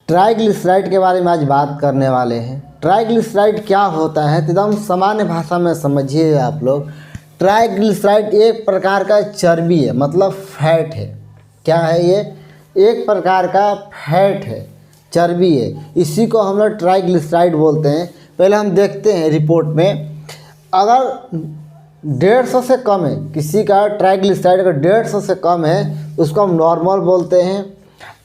Triglyceride के बारे में आज बात करने वाले हैं। ट्राइग्लिसराइड क्या होता है तो एकदम सामान्य भाषा में समझिए आप लोग। ट्राइग्लिसराइड एक प्रकार का चर्बी है, मतलब फैट है। क्या है ये? एक प्रकार का फैट है, चर्बी है। इसी को हम लोग ट्राइग्लिसराइड बोलते हैं। पहले हम देखते हैं रिपोर्ट में, अगर 150 से कम है किसी का ट्राइग्लिसराइड, अगर 150 से कम है तो उसको हम नॉर्मल बोलते हैं।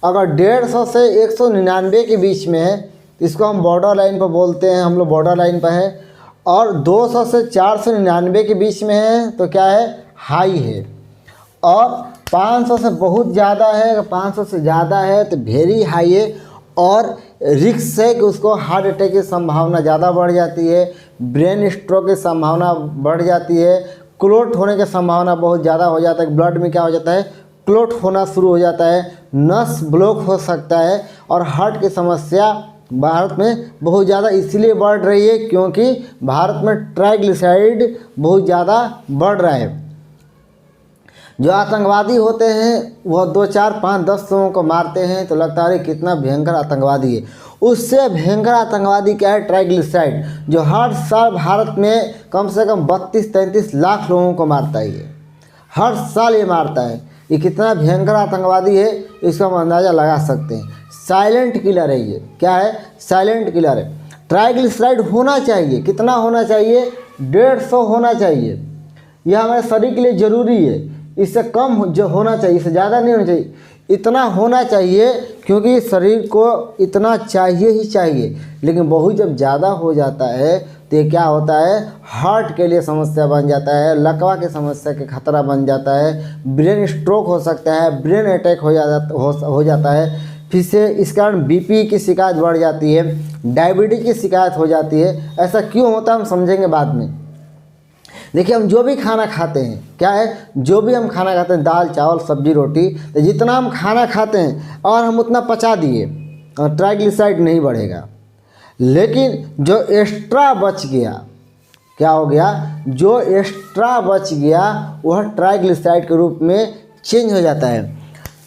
अगर 150 से 199 के बीच में है तो इसको हम बॉर्डर लाइन पर बोलते हैं, हम लोग बॉर्डर लाइन पर है। और 200 से 499 के बीच में है तो क्या है? हाई है। और 500 से बहुत ज़्यादा है, अगर 500 से ज़्यादा है तो वेरी हाई है। और रिस्क है कि उसको हार्ट अटैक की संभावना ज़्यादा बढ़ जाती है, ब्रेन स्ट्रोक की संभावना बढ़ जाती है, क्लॉट होने की संभावना बहुत ज़्यादा हो जाता है। ब्लड में क्या हो जाता है? क्लॉट होना शुरू हो जाता है, नस ब्लॉक हो सकता है। और हार्ट की समस्या भारत में बहुत ज़्यादा इसलिए बढ़ रही है क्योंकि भारत में ट्राइग्लिसराइड बहुत ज़्यादा बढ़ रहा है। जो आतंकवादी होते हैं वह 2, 4, 5, 10 लोगों को मारते हैं तो लगता है कितना भयंकर आतंकवादी है। उससे भयंकर आतंकवादी क्या है? ट्राइग्लिसराइड, जो हर साल भारत में कम से कम 32-33 लाख लोगों को मारता है। ये हर साल ये मारता है। ये कितना भयंकर आतंकवादी है इसका हम अंदाज़ा लगा सकते हैं। साइलेंट किलर है ये। क्या है? साइलेंट किलर है। ट्राइग्लिसराइड होना चाहिए, कितना होना चाहिए? 150 होना चाहिए। यह हमारे शरीर के लिए ज़रूरी है। इससे कम जो होना चाहिए, इससे ज़्यादा नहीं होना चाहिए, इतना होना चाहिए क्योंकि शरीर को इतना चाहिए ही चाहिए। लेकिन बहुत जब ज़्यादा हो जाता है तो ये क्या होता है? हार्ट के लिए समस्या बन जाता है, लकवा की समस्या के खतरा बन जाता है, ब्रेन स्ट्रोक हो सकता है, ब्रेन अटैक हो जाता है। फिर से इस कारण बीपी की शिकायत बढ़ जाती है, डायबिटीज की शिकायत हो जाती है। ऐसा क्यों होता है हम समझेंगे बाद में। देखिए, हम जो भी खाना खाते हैं, क्या है? जो भी हम खाना खाते हैं, दाल चावल सब्जी रोटी, तो जितना हम खाना खाते हैं और हम उतना पचा दिए और ट्राइग्लिसराइड नहीं बढ़ेगा। लेकिन जो एक्स्ट्रा बच गया, क्या हो गया? जो एक्स्ट्रा बच गया वह ट्राइग्लिसराइड के रूप में चेंज हो जाता है।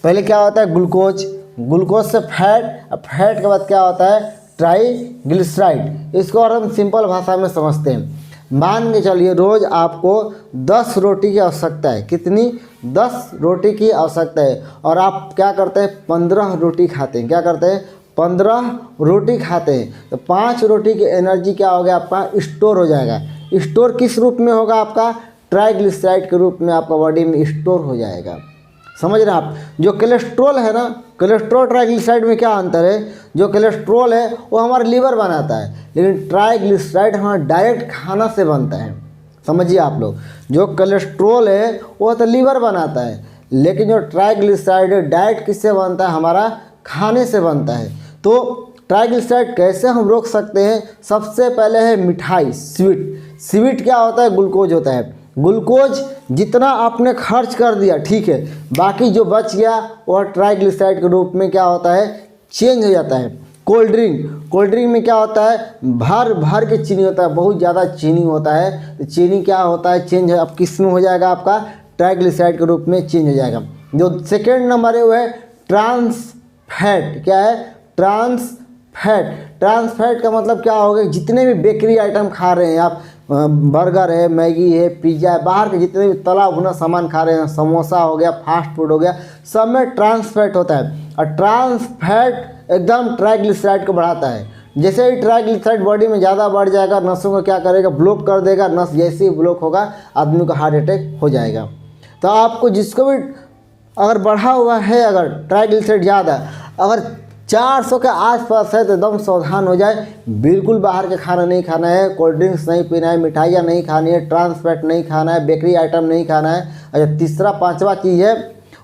पहले क्या होता है? ग्लूकोज, ग्लूकोज से फैट, फैट के बाद क्या होता है? ट्राइग्लिसराइड। इसको और हम सिंपल भाषा में समझते हैं। मान के चलिए रोज़ आपको 10 रोटी की आवश्यकता है। कितनी? 10 रोटी की आवश्यकता है। और आप क्या करते हैं? 15 रोटी खाते हैं। क्या करते हैं? 15 रोटी खाते हैं। तो 5 रोटी की एनर्जी क्या हो गया? आपका स्टोर हो जाएगा। स्टोर किस रूप में होगा? आपका ट्राइग्लिसराइड के रूप में आपका बॉडी में स्टोर हो जाएगा। समझ रहे हैं आप? जो कोलेस्ट्रॉल है ना, कोलेस्ट्रॉल ट्राइग्लिसराइड में क्या अंतर है? जो कोलेस्ट्रॉल है वो हमारा लीवर बनाता है, लेकिन ट्राइग्लिसराइड हमारा डायरेक्ट खाना से बनता है। समझिए आप लोग, जो कोलेस्ट्रॉल है वो तो लीवर बनाता है, लेकिन जो ट्राइग्लिसराइड डायरेक्ट किससे बनता है? हमारा खाने से बनता है। तो ट्राइग्लिसराइड कैसे हम रोक सकते हैं? सबसे पहले है मिठाई, स्वीट। स्वीट क्या होता है? ग्लूकोज होता है। ग्लूकोज जितना आपने खर्च कर दिया, ठीक है, बाकी जो बच गया वह ट्राइग्लिसराइड के रूप में क्या होता है? चेंज हो जाता है। कोल्ड ड्रिंक, कोल्ड ड्रिंक में क्या होता है? भर भर के चीनी होता है, बहुत ज़्यादा चीनी होता है। तो चीनी क्या होता है? चेंज है, अब किस में हो जाएगा? आपका ट्राइग्लिसराइड के रूप में चेंज हो जाएगा। जो सेकेंड नंबर है वो है ट्रांस फैट। क्या है? Trans fat. ट्रांस फैट का मतलब क्या हो गया? जितने भी बेकरी आइटम खा रहे हैं आप, बर्गर है, मैगी है, पिज़्ज़ा है, बाहर के जितने भी तला भुना सामान खा रहे हैं, समोसा हो गया, फास्ट फूड हो गया, सब में ट्रांस फैट होता है। और ट्रांस फैट एकदम ट्राइग्लिसराइड को बढ़ाता है। जैसे ही ट्राइग्लिसराइड बॉडी में ज़्यादा बढ़ जाएगा, नसों को क्या करेगा? ब्लॉक कर देगा। नस जैसे ही ब्लॉक होगा आदमी को हार्ट अटैक हो जाएगा। तो आपको जिसको भी अगर बढ़ा हुआ है, अगर ट्राइग्लिसराइड ज़्यादा, अगर 400 के आसपास है तो एकदम सावधान हो जाए। बिल्कुल बाहर का खाना नहीं खाना है, कोल्ड ड्रिंक्स नहीं पीना है, मिठाइयाँ नहीं खानी है, ट्रांस फैट नहीं खाना है, बेकरी आइटम नहीं खाना है। अच्छा, तीसरा 5वां चीज़ है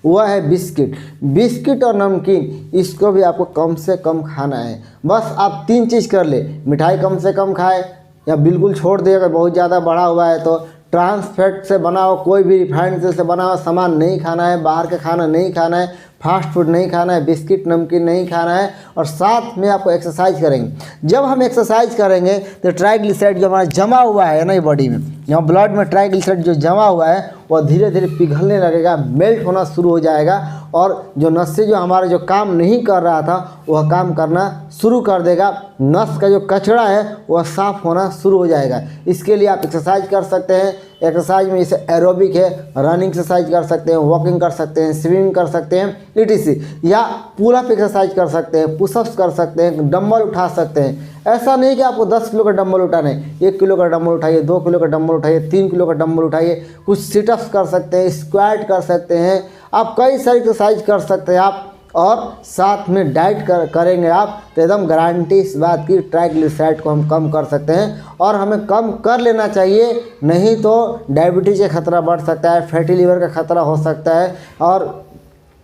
वह है बिस्किट। बिस्किट और नमकीन, इसको भी आपको कम से कम खाना है। बस आप 3 चीज़ कर ले, मिठाई कम से कम खाए या बिल्कुल छोड़ दे अगर बहुत ज़्यादा बढ़ा हुआ है तो। ट्रांस फैट से बना हो, कोई भी रिफाइंड तेल से बना हुआ सामान नहीं खाना है, बाहर का खाना नहीं खाना है, फास्ट फूड नहीं खाना है, बिस्किट नमकीन नहीं खाना है, और साथ में आपको एक्सरसाइज करेंगे। जब हम एक्सरसाइज करेंगे तो ट्राइग्लिसराइड जो हमारा जमा हुआ है ना बॉडी में, यहाँ ब्लड में ट्राइग्लिसराइड जो जमा हुआ है वह धीरे धीरे पिघलने लगेगा, मेल्ट होना शुरू हो जाएगा, और जो नसें जो हमारा जो काम नहीं कर रहा था वह काम करना शुरू कर देगा। नस का जो कचरा है वह साफ़ होना शुरू हो जाएगा। इसके लिए आप एक्सरसाइज कर सकते हैं। एक्सरसाइज में जैसे एरोबिक है, रनिंग एक्सरसाइज कर सकते हैं, वॉकिंग कर सकते हैं, स्विमिंग कर सकते हैं, ईटीसी, या पुल अप एक्सरसाइज कर सकते हैं, पुशअप्स कर सकते हैं, डंबल उठा सकते हैं। ऐसा नहीं कि आपको 10 किलो का डंबल उठाना है, 1 किलो का डंबल उठाइए, 2 किलो का डंबल उठाइए, 3 किलो का डंबल उठाइए। कुछ सिटअप्स कर सकते हैं, स्क्वाट कर सकते हैं, आप कई सारी एक्सरसाइज कर सकते हैं आप, और साथ में डाइट करेंगे आप तो एकदम गारंटी इस बात की ट्राइग्लिसराइड को हम कम कर सकते हैं। और हमें कम कर लेना चाहिए, नहीं तो डायबिटीज़ का खतरा बढ़ सकता है, फैटी लीवर का खतरा हो सकता है, और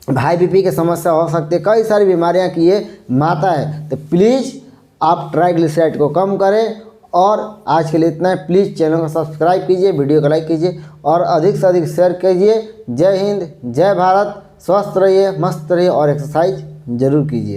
हाई बीपी की समस्या हो सकती है, कई सारी बीमारियां की ये माता है। तो प्लीज़ आप ट्राइग्लिसराइड को कम करें। और आज के लिए इतना है। प्लीज़ चैनल को सब्सक्राइब कीजिए, वीडियो को लाइक कीजिए और अधिक से अधिक शेयर कीजिए। जय हिंद, जय भारत। स्वस्थ रहिए, मस्त रहिए और एक्सरसाइज जरूर कीजिए।